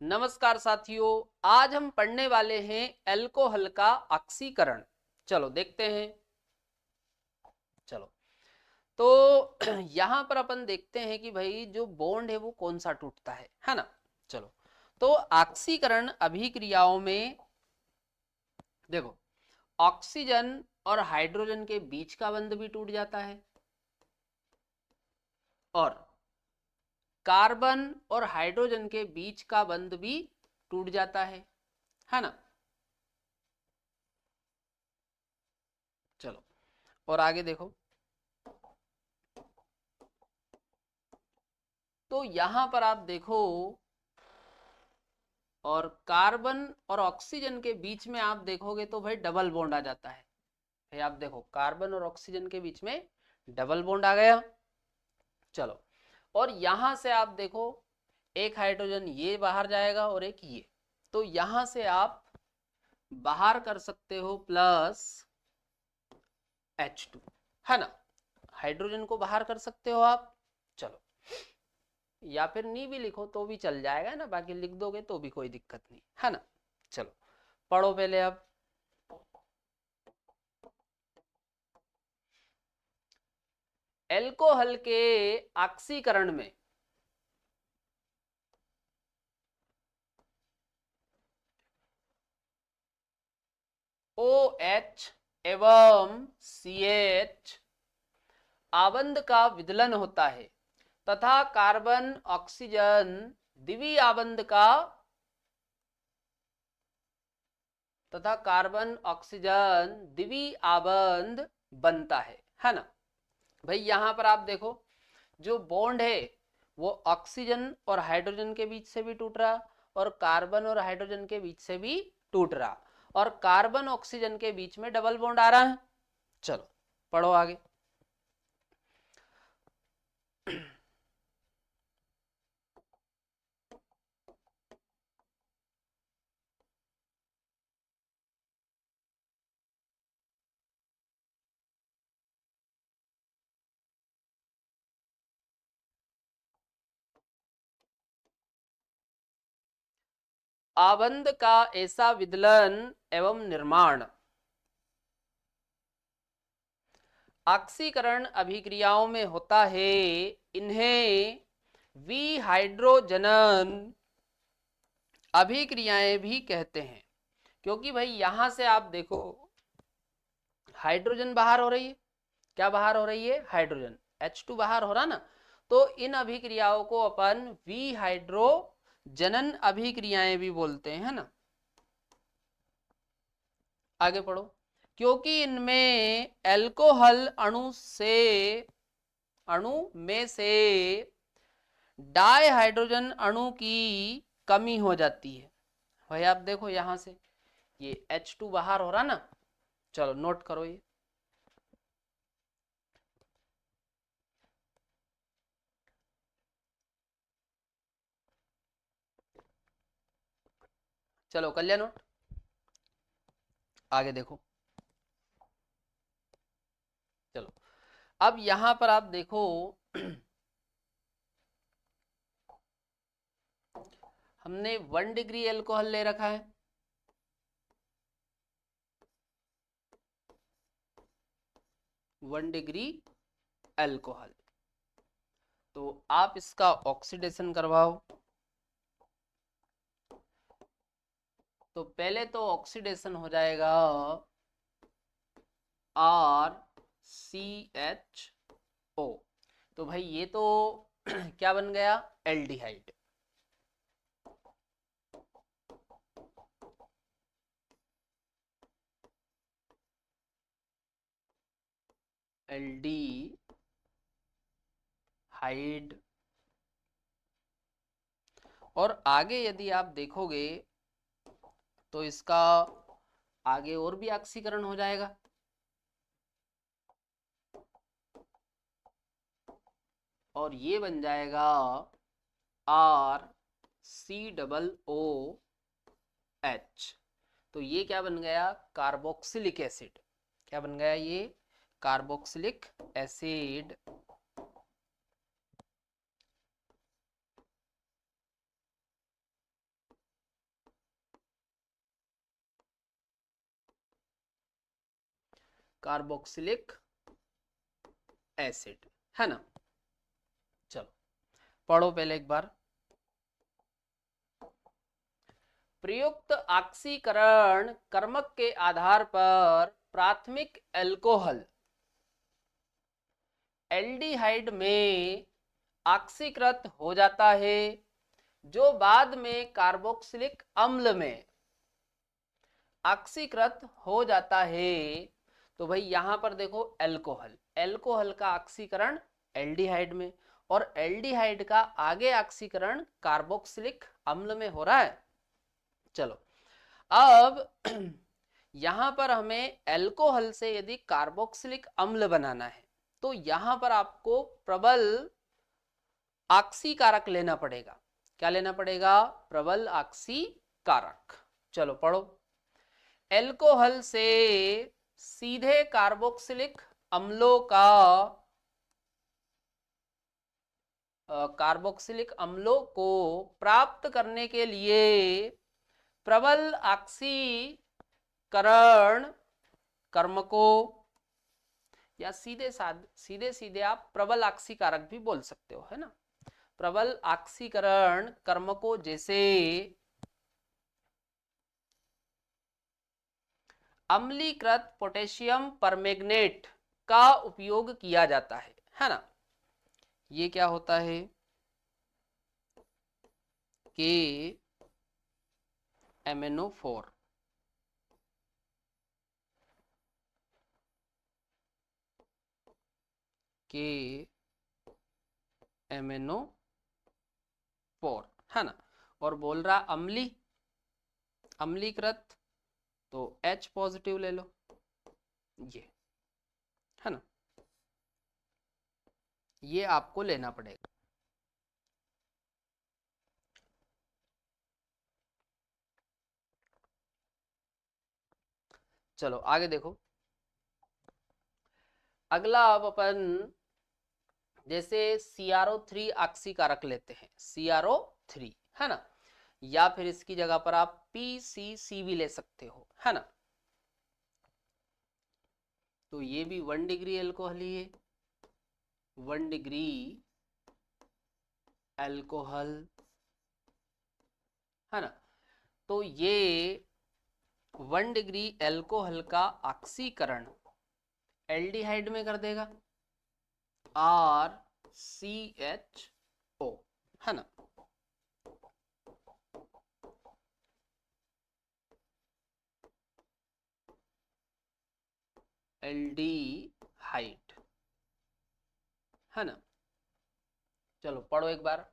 नमस्कार साथियों, आज हम पढ़ने वाले हैं अल्कोहल का ऑक्सीकरण। चलो देखते हैं। चलो तो यहां पर अपन देखते हैं कि भाई जो बॉन्ड है वो कौन सा टूटता है ना। चलो तो ऑक्सीकरण अभिक्रियाओं में देखो, ऑक्सीजन और हाइड्रोजन के बीच का बंध भी टूट जाता है और कार्बन और हाइड्रोजन के बीच का बंध भी टूट जाता है ना। चलो और आगे देखो, तो यहां पर आप देखो और कार्बन और ऑक्सीजन के बीच में आप देखोगे तो भाई डबल बॉन्ड आ जाता है। भाई आप देखो कार्बन और ऑक्सीजन के बीच में डबल बॉन्ड आ गया। चलो और यहां से आप देखो एक हाइड्रोजन ये बाहर जाएगा और एक ये, तो यहां से आप बाहर कर सकते हो प्लस H2 है ना। हाइड्रोजन को बाहर कर सकते हो आप। चलो या फिर नी भी लिखो तो भी चल जाएगा ना, बाकी लिख दोगे तो भी कोई दिक्कत नहीं है ना। चलो पढ़ो पहले अब। एल्कोहल के ऑक्सीकरण में OH एवं CH आबंध का विदलन होता है तथा कार्बन ऑक्सीजन द्वितीय आबंध का तथा कार्बन ऑक्सीजन द्वितीय आबंध बनता है ना। भाई यहां पर आप देखो जो बॉन्ड है वो ऑक्सीजन और हाइड्रोजन के बीच से भी टूट रहा और कार्बन और हाइड्रोजन के बीच से भी टूट रहा और कार्बन ऑक्सीजन के बीच में डबल बॉन्ड आ रहा है। चलो पढ़ो आगे। आबंध का ऐसा विदलन एवं निर्माण ऑक्सीकरण अभिक्रियाओं में होता है। इन्हें विहाइड्रोजनन अभिक्रियाएं भी कहते हैं, क्योंकि भाई यहां से आप देखो हाइड्रोजन बाहर हो रही है। क्या बाहर हो रही है? हाइड्रोजन, H2 बाहर हो रहा ना। तो इन अभिक्रियाओं को अपन विहाइड्रोजनन अभिक्रियाएं भी बोलते हैं, है ना। आगे पढ़ो। क्योंकि इनमें अल्कोहल अणु में से डाई हाइड्रोजन अणु की कमी हो जाती है। भाई आप देखो यहां से ये H2 बाहर हो रहा ना। चलो नोट करो ये। चलो कर लिया नोट। आगे देखो। चलो अब यहां पर आप देखो हमने 1 डिग्री एल्कोहल ले रखा है। 1 डिग्री एल्कोहल, तो आप इसका ऑक्सीडेशन करवाओ। तो पहले तो ऑक्सीडेशन हो जाएगा RCHO। तो भाई ये तो क्या बन गया? एल्डिहाइड। एल्डिहाइड। और आगे यदि आप देखोगे तो इसका आगे और भी ऑक्सीकरण हो जाएगा। और ये बन जाएगा RCOOH। तो ये क्या बन गया? Carboxylic acid. क्या बन गया ये? Carboxylic acid. कार्बोक्सिलिक एसिड, है ना। चलो पढ़ो पहले एक बार। प्रयुक्त ऑक्सीकरण कर्मक के आधार पर प्राथमिक एल्कोहल एल्डिहाइड में ऑक्सीकृत हो जाता है, जो बाद में कार्बोक्सिलिक अम्ल में ऑक्सीकृत हो जाता है। तो भाई यहां पर देखो एल्कोहल, एल्कोहल का ऑक्सीकरण एल्डिहाइड में, और एल्डिहाइड का आगे ऑक्सीकरण कार्बोक्सिलिक अम्ल में हो रहा है। चलो अब यहां पर हमें एल्कोहल से यदि कार्बोक्सिलिक अम्ल बनाना है तो यहां पर आपको प्रबल ऑक्सीकारक लेना पड़ेगा। क्या लेना पड़ेगा? प्रबल ऑक्सीकारक। चलो पढ़ो। एल्कोहल से सीधे कार्बोक्सिलिक अम्लों का कार्बोक्सिलिक अम्लों को प्राप्त करने के लिए प्रबल ऑक्सीकरण कर्मकों, या सीधे सीधे आप प्रबल ऑक्सीकारक भी बोल सकते हो, है ना। प्रबल ऑक्सीकरण कर्मकों जैसे अम्लीकृत पोटेशियम परमैंगनेट का उपयोग किया जाता है ना। ये क्या होता है? KMnO4, KMnO4, है ना। और बोल रहा अम्लीकृत, तो H पॉजिटिव ले लो, ये, है ना। ये आपको लेना पड़ेगा। चलो आगे देखो। अगला अब अपन जैसे CrO3 ऑक्सीकारक लेते हैं, CrO3, है ना, या फिर इसकी जगह पर आप PCC भी ले सकते हो, है ना। तो ये भी 1 डिग्री एल्कोहल ही है, 1 डिग्री एल्कोहल, है ना। तो ये 1 डिग्री एल्कोहल का ऑक्सीकरण एल्डिहाइड में कर देगा, RCHO, है ना। एल्डिहाइड, है ना। चलो पढ़ो एक बार।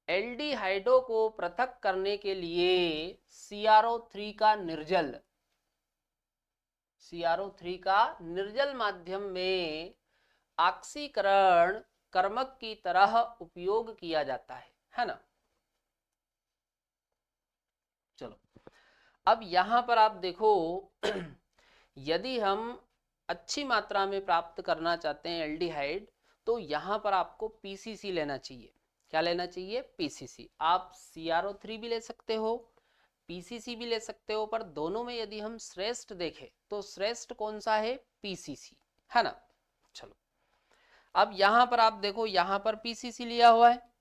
एल्डिहाइडों को पृथक करने के लिए CrO3 का निर्जल माध्यम में ऑक्सीकरण कर्मक की तरह उपयोग किया जाता है ना। चलो अब यहां पर आप देखो यदि हम अच्छी मात्रा में प्राप्त करना चाहते हैं एल्डिहाइड, तो यहां पर आपको पीसीसी लेना चाहिए। क्या लेना चाहिए? पीसीसी। आप CrO3 भी ले सकते हो, पीसीसी भी ले सकते हो, पर दोनों में यदि हम श्रेष्ठ देखें तो श्रेष्ठ कौन सा है? पीसीसी, है ना। चलो अब यहां पर आप देखो, यहां पर पीसीसी लिया हुआ है,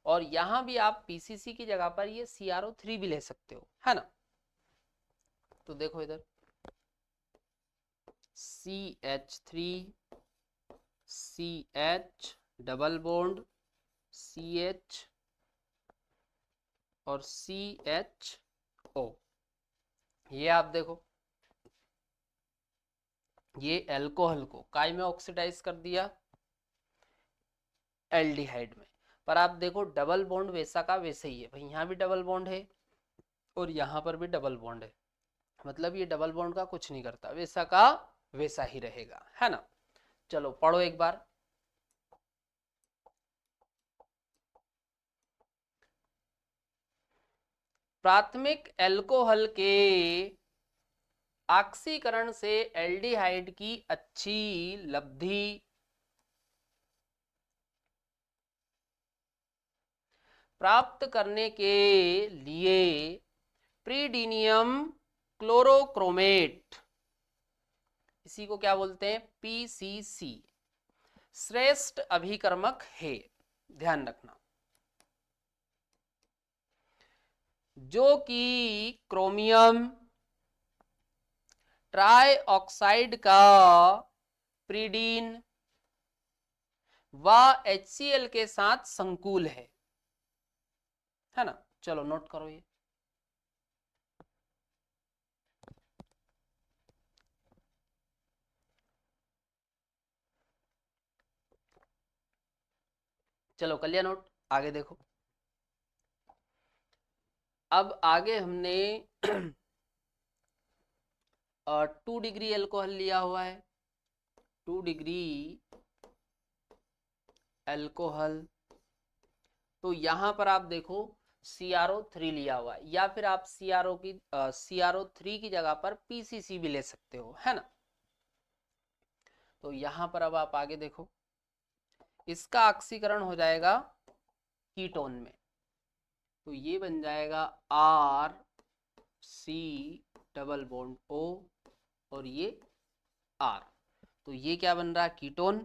और यहां भी आप पीसीसी की जगह पर ये CrO3 भी ले सकते हो, है ना। तो देखो इधर CH3 CH double bond CH और CHO, ये आप देखो, ये एल्कोहल को काय में ऑक्सीडाइज कर दिया? एल्डिहाइड में। पर आप देखो डबल बॉन्ड वैसा का वैसे ही है भाई, यहाँ भी डबल बॉन्ड है और यहाँ पर भी डबल बॉन्ड है, मतलब ये डबल बॉन्ड का कुछ नहीं करता, वैसा का वैसा ही रहेगा, है ना। चलो पढ़ो एक बार। प्राथमिक एल्कोहल के ऑक्सीकरण से एल्डिहाइड की अच्छी लब्धि प्राप्त करने के लिए प्रीडीनियम क्लोरोक्रोमेट, इसी को क्या बोलते हैं, पीसीसी, श्रेष्ठ अभिकर्मक है, ध्यान रखना। जो कि क्रोमियम ट्राई ऑक्साइड का प्रीडीन व HCl के साथ संकुल है ना। चलो नोट करो ये। चलो कर लिया नोट, आगे देखो। अब आगे हमने 2 डिग्री एल्कोहल लिया हुआ है, 2 डिग्री एल्कोहल। तो यहां पर आप देखो CrO3 लिया हुआ है, या फिर आप CrO3 की जगह पर PCC भी ले सकते हो, है ना। तो यहां पर अब आप आगे देखो, इसका ऑक्सीकरण हो जाएगा कीटोन में, तो ये बन जाएगा RC डबल बॉन्ड O और ये R, तो ये क्या बन रहा है, कीटोन।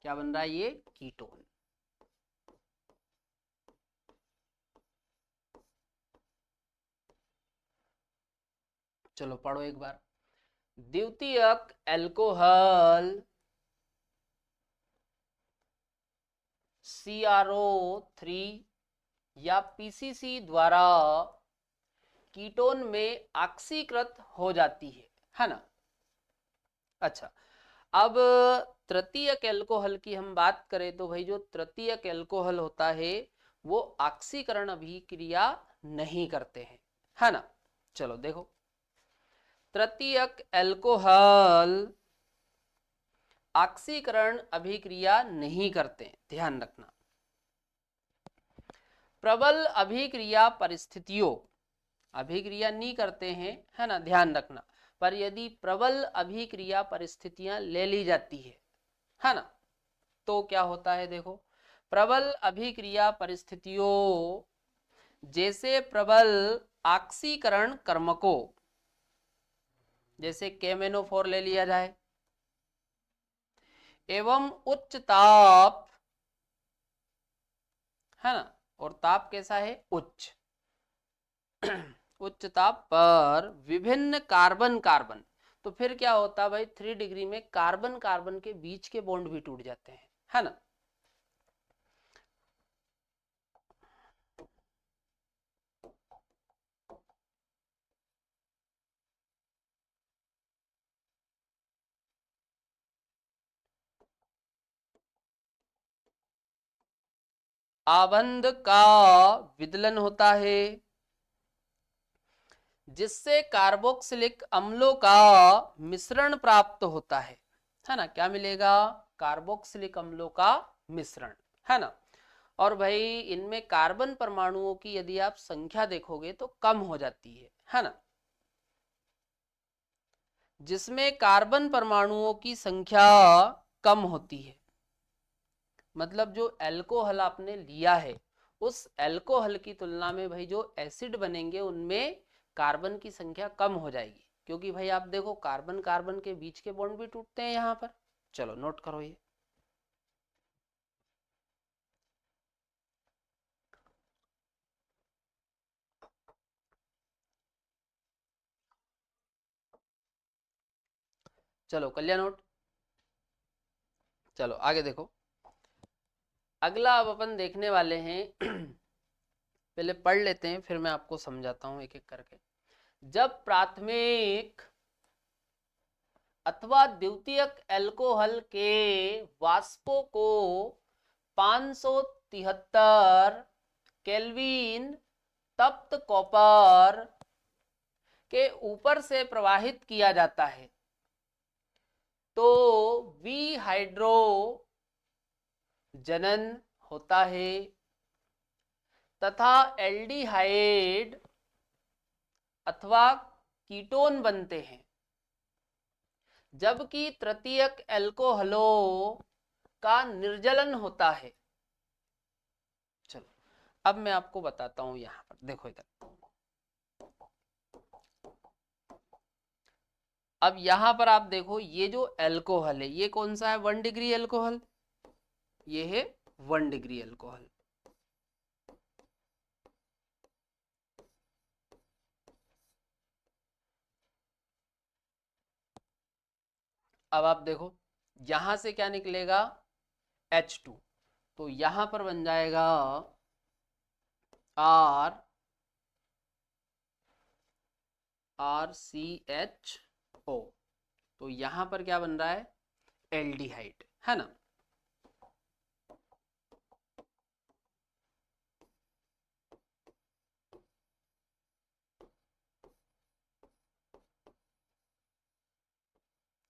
क्या बन रहा है, ये कीटोन। चलो पढ़ो एक बार। द्वितीयक एल्कोहल CrO3 या PCC द्वारा कीटोन में ऑक्सीकृत हो जाती है ना। अच्छा, अब तृतीयक एल्कोहल की हम बात करें तो भाई जो तृतीयक एल्कोहल होता है वो ऑक्सीकरण अभिक्रिया नहीं करते हैं, है ना। चलो देखो, तृतीयक एल्कोहल ऑक्सीकरण अभिक्रिया नहीं करते, ध्यान रखना। प्रबल अभिक्रिया परिस्थितियों, अभिक्रिया नहीं करते हैं, है ना, ध्यान रखना। पर यदि प्रबल अभिक्रिया परिस्थितियां ले ली जाती है ना, तो क्या होता है, देखो। प्रबल अभिक्रिया परिस्थितियों जैसे प्रबल ऑक्सीकरण कर्मकों, जैसे KMnO4 ले लिया जाए, एवं उच्च ताप, है ना, और ताप कैसा है, उच्च उच्च ताप पर विभिन्न कार्बन कार्बन, तो फिर क्या होता है भाई, 3 डिग्री में कार्बन कार्बन के बीच के बॉन्ड भी टूट जाते हैं, है ना। आबंध का विदलन होता है, जिससे कार्बोक्सिलिक अम्लों का मिश्रण प्राप्त होता है ना। क्या मिलेगा, कार्बोक्सिलिक अम्लों का मिश्रण, है ना। और भाई इनमें कार्बन परमाणुओं की यदि आप संख्या देखोगे तो कम हो जाती है ना। जिसमें कार्बन परमाणुओं की संख्या कम होती है, मतलब जो एल्कोहल आपने लिया है उस एल्कोहल की तुलना में भाई जो एसिड बनेंगे उनमें कार्बन की संख्या कम हो जाएगी, क्योंकि भाई आप देखो कार्बन कार्बन के बीच के बॉन्ड भी टूटते हैं यहां पर। चलो नोट करो ये। चलो कर लिया नोट। चलो आगे देखो, अगला अब अपन देखने वाले हैं पहले पढ़ लेते हैं फिर मैं आपको समझाता हूं एक एक करके। जब प्राथमिक अथवा द्वितीयक एल्कोहल के वाष्पों को 573 केल्विन तप्त कॉपर के ऊपर से प्रवाहित किया जाता है तो विहाइड्रो जनन होता है तथा एल्डिहाइड अथवा कीटोन बनते हैं, जबकि तृतीयक एल्कोहलों का निर्जलन होता है। चलो अब मैं आपको बताता हूं, यहां पर देखो इधर, अब यहां पर आप देखो ये जो एल्कोहल है ये कौन सा है, 1 डिग्री एल्कोहल, ये है 1 डिग्री एल्कोहल। अब आप देखो यहां से क्या निकलेगा, H2, तो यहां पर बन जाएगा RCHO, तो यहां पर क्या बन रहा है, एल्डिहाइड, है ना।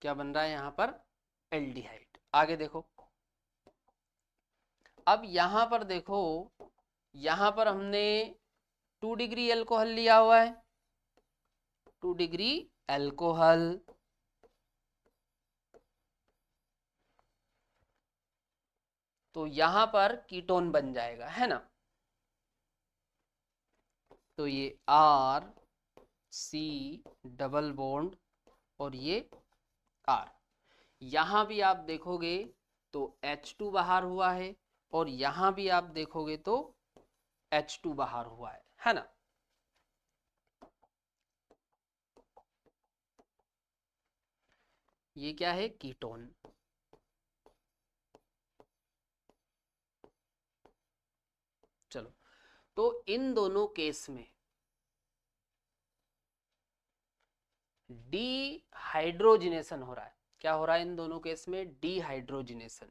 क्या बन रहा है यहां पर, एल्डिहाइड। आगे देखो, अब यहां पर देखो, यहां पर हमने 2 डिग्री एल्कोहल लिया हुआ है, 2 डिग्री एल्कोहल, तो यहां पर कीटोन बन जाएगा, है ना। तो ये R C डबल बॉन्ड और ये R, यहां भी आप देखोगे तो H2 बाहर हुआ है और यहां भी आप देखोगे तो H2 बाहर हुआ है ना। ये क्या है, कीटोन। चलो, तो इन दोनों केस में डीहाइड्रोजिनेशन हो रहा है। क्या हो रहा है इन दोनों केस में, डीहाइड्रोजिनेशन।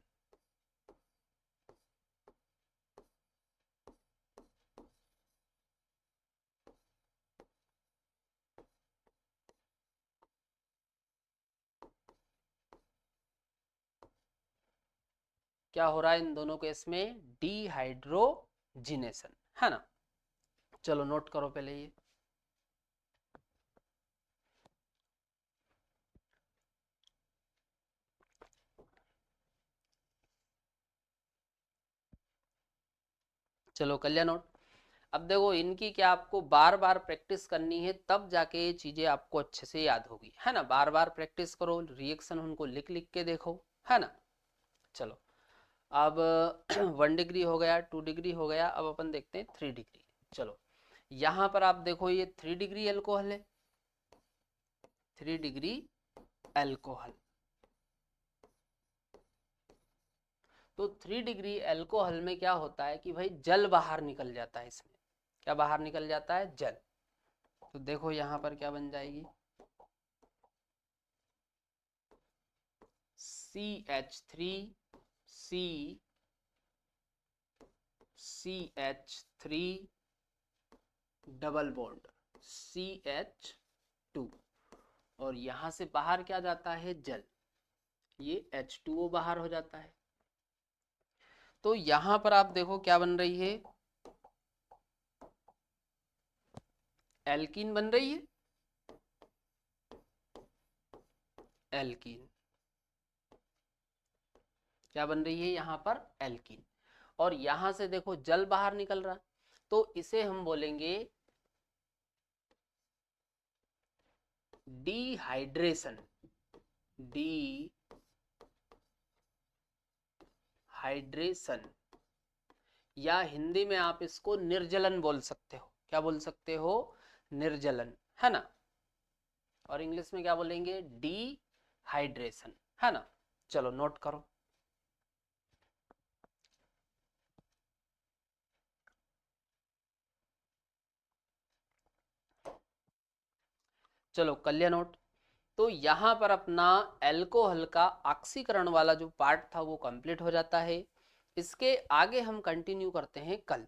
क्या हो रहा है इन दोनों केस में, डीहाइड्रोजिनेशन, है ना। चलो नोट करो पहले ये, चलो कर लिया नोट। अब देखो इनकी क्या आपको बार बार प्रैक्टिस करनी है, तब जाके ये चीजें आपको अच्छे से याद होगी, है ना। बार बार प्रैक्टिस करो, रिएक्शन उनको लिख लिख के देखो, है ना। चलो, अब 1 डिग्री हो गया, 2 डिग्री हो गया, अब अपन देखते हैं 3 डिग्री। चलो, यहां पर आप देखो ये 3 डिग्री एल्कोहल है, 3 डिग्री एल्कोहल, तो 3 डिग्री एल्कोहल में क्या होता है कि भाई जल बाहर निकल जाता है इसमें। क्या बाहर निकल जाता है, जल। तो देखो यहां पर क्या बन जाएगी, CH3 डबल बॉन्ड CH2, और यहां से बाहर क्या जाता है, जल, ये H2O बाहर हो जाता है। तो यहां पर आप देखो क्या बन रही है, एल्कीन बन रही है, एल्कीन। क्या बन रही है यहां पर, एल्कीन। और यहां से देखो जल बाहर निकल रहा, तो इसे हम बोलेंगे डिहाइड्रेशन, डिहाइड्रेशन, या हिंदी में आप इसको निर्जलन बोल सकते हो। क्या बोल सकते हो, निर्जलन, है ना। और इंग्लिश में क्या बोलेंगे, डिहाइड्रेशन, है ना। चलो नोट करो, चलो कर लिया नोट। तो यहां पर अपना एल्कोहल का ऑक्सीकरण वाला जो पार्ट था वो कंप्लीट हो जाता है। इसके आगे हम कंटिन्यू करते हैं कल।